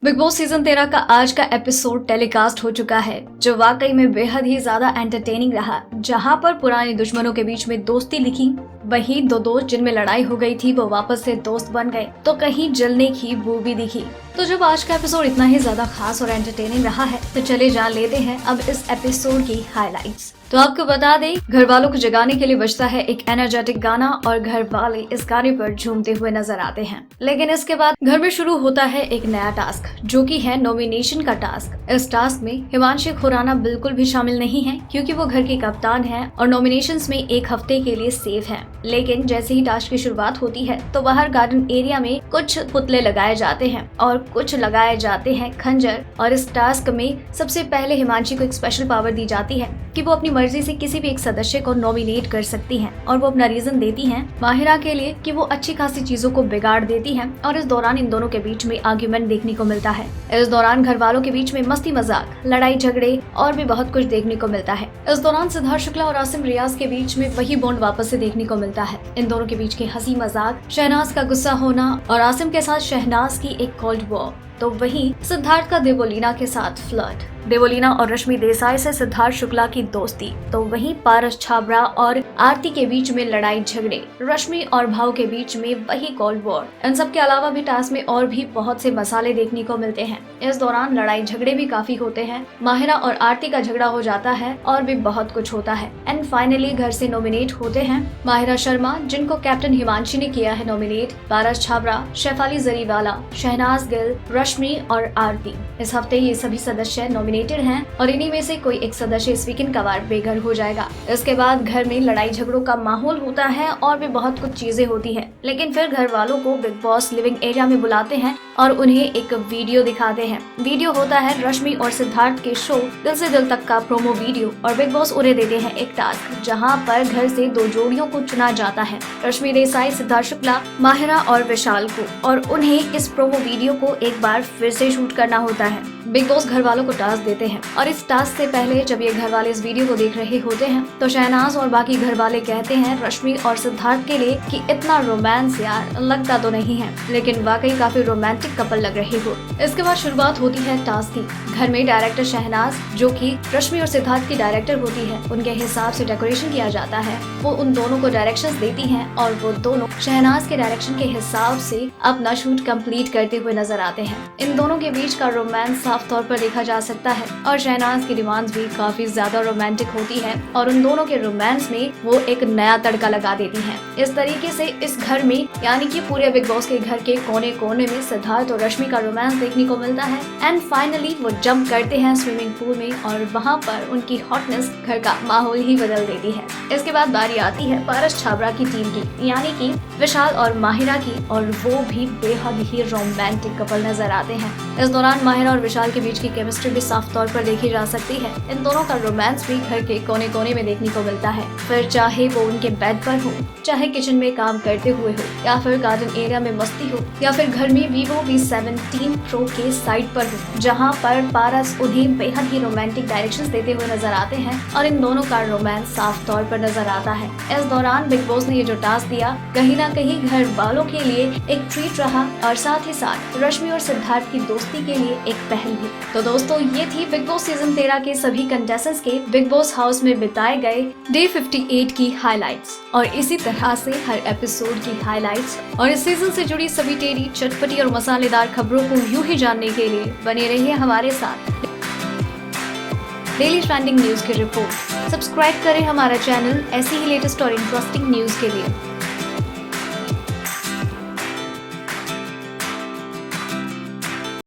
Big boss season 13 का आज का एपिसोड टेलीकास्ट हो चुका है, जो वाकई में बेहद ही ज्यादा एंटरटेनिंग रहा। जहां पर पुराने दुश्मनों के बीच में दोस्ती लिखी, वहीं दो दोस्त जिनमें लड़ाई हो गई थी वो वापस से दोस्त बन गए, तो कहीं जलने की बू भी दिखी। तो जब आज का एपिसोड इतना ही ज्यादा खास और एंटरटेनिंग रहा है, तो चले जान लेते हैं अब इस एपिसोड की हाइलाइट्स। तो आपको बता दें, घर वालों को जगाने के लिए बजता है एक एनर्जेटिक गाना और घर वाले इस गाने पर झूमते हुए नजर आते हैं। लेकिन इसके बाद घर में शुरू होता है एक नया टास्क, जो कि है नॉमिनेशन का टास्क। इस टास्क में हिमांशी खुराना बिल्कुल भी शामिल नहीं है, क्योंकि वो घर के कप्तान हैं और नॉमिनेशंस में एक हफ्ते के लिए सेफ हैं। लेकिन जैसे ही टास्क की शुरुआत होती है, तो बाहर गार्डन एरिया में कुछ पुतले लगाए जाते हैं और कुछ लगाए जाते हैं खंजर। और इस टास्क में सबसे पहले हिमांशी को एक स्पेशल पावर दी जाती है कि वो अपनी मर्जी से किसी भी एक सदस्य को नॉमिनेट कर सकती हैं, और वो अपना रीजन देती हैं माहिरा के लिए कि वो अच्छी खासी चीजों को बिगाड़ देती हैं। और इस दौरान इन दोनों के बीच में आर्ग्यूमेंट देखने को मिलता है। इस दौरान घर वालों के बीच में मस्ती मजाक, लड़ाई झगड़े और भी बहुत कुछ देखने को मिलता है। इस दौरान सिद्धार्थ शुक्ला और आसिम रियाज के बीच में वही बॉन्ड वापस से देखने को मिलता है। इन दोनों के बीच के हंसी मजाक, शहनाज का गुस्सा होना और आसिम के साथ शहनाज की एक कोल्ड वॉर, तो वहीं सिद्धार्थ का देवोलीना के साथ फ्लर्ट, देवोलीना और रश्मि देसाई से सिद्धार्थ शुक्ला की दोस्ती, तो वहीं पारस छाबड़ा और आरती के बीच में लड़ाई झगड़े, रश्मि और भाव के बीच में वही कोल्ड वॉर। इन सब के अलावा भी टास्क में और भी बहुत से मसाले देखने को मिलते हैं। इस दौरान लड़ाई झगड़े भी काफी होते हैं, माहिरा और आरती का झगड़ा हो जाता है और भी बहुत कुछ होता है। एंड फाइनली घर से नॉमिनेट होते हैं माहिरा शर्मा, जिनको कैप्टन हिमांशी ने किया है नॉमिनेट, पारस छाबड़ा, शेफाली जरीवाला, शहनाज गिल, रश्मि और आरती। इस हफ्ते ये सभी सदस्य नॉमिनेटेड हैं और इन्हीं में से कोई एक सदस्य इस वीकेंड का वार बेघर हो जाएगा। इसके बाद घर में लड़ाई झगड़ों का माहौल होता है और भी बहुत कुछ चीजें होती हैं। लेकिन फिर घर वालों को बिग बॉस लिविंग एरिया में बुलाते हैं और उन्हें एक वीडियो दिखाते हैं। वीडियो होता है रश्मि और सिद्धार्थ के शो दिल से दिल तक का प्रोमो वीडियो, और बिग बॉस उन्हें देते हैं एक टास्क, जहां पर घर से दो जोड़ियों को चुना जाता है, रश्मि देसाई, सिद्धार्थ शुक्ला, माहिरा और विशाल को, और उन्हें इस प्रोमो वीडियो को एक बार फिर से शूट करना होता है। बिग बॉस घर वालों को टास्क देते हैं, और इस टास्क से पहले जब ये घर वाले इस वीडियो को देख रहे होते हैं, तो शहनाज और बाकी घर वाले कहते हैं रश्मि और सिद्धार्थ के लिए कि इतना रोमांस यार लगता तो नहीं है, लेकिन वाकई काफी रोमांटिक कपल लग रहे हो। इसके बाद शुरुआत होती है टास्क की। घर में डायरेक्टर शहनाज, जो कि रश्मि और सिद्धार्थ की डायरेक्टर होती है, उनके हिसाब से डेकोरेशन किया जाता है। वो उन दोनों को डायरेक्शंस देती हैं और वो दोनों शहनाज के डायरेक्शन के हिसाब से अपना शूट कंप्लीट करते हुए नजर आते हैं। इन दोनों के बीच का रोमांस साफ तौर पर देखा जा सकता है, और शहनाज की डिमांड्स भी काफी ज्यादा रोमांटिक होती है, और उन दोनों के रोमांस में वो एक नया तड़का लगा देती हैं। इस तरीके से इस घर में, यानी कि पूरे बिग बॉस के घर के कोने कोने में सिद्धार्थ और रश्मि का रोमांस देखने को मिलता है। एंड फाइनली वो जंप करते हैं स्विमिंग पूल में, और वहाँ पर उनकी हॉटनेस घर का माहौल ही बदल देती है। इसके बाद बारी आती है पारस छाबड़ा की टीम की, यानी कि विशाल और माहिरा की, और वो भी बेहद ही रोमांटिक कपल नजर आते हैं। इस दौरान माहिरा और विशाल के बीच की केमिस्ट्री भी साफ तौर पर देखी जा सकती है। इन दोनों का रोमांस भी घर के कोने कोने में देखने को मिलता है। फिर चाहे वो उनके बेड पर हो, चाहे किचन में काम करते हुए हो, या फिर गार्डन एरिया में मस्ती हो, या फिर घर में Vivo V17 Pro के साइड पर हो, जहाँ पर पारस उन्हें बेहद ही रोमांटिक डायरेक्शंस देते हुए नजर आते हैं, और इन दोनों का रोमांस साफ तौर पर नजर आता है। इस दौरान बिग बॉस ने ये जो टास्क दिया, कहीं ना कहीं घर वालों के लिए एक ट्रीट रहा, और साथ ही साथ रश्मि और सिद्धार्थ की दोस्ती के लिए एक पहल भी। तो दोस्तों, ये थी बिग बॉस सीजन 13 के सभी कंटेस्टेंट्स के बिग बॉस हाउस में बिताए गए डे 58 की हाइलाइट्स, और इसी तरह से हर एपिसोड की हाइलाइट्स और इस सीजन से जुड़ी सभी टेढ़ी, चटपटी और मसालेदार खबरों को यूं ही जानने के लिए बने रहिए हमारे साथ। डेली ट्रेंडिंग न्यूज की रिपोर्ट सब्सक्राइब करें हमारा चैनल ऐसी ही लेटेस्ट और इंटरेस्टिंग न्यूज के लिए।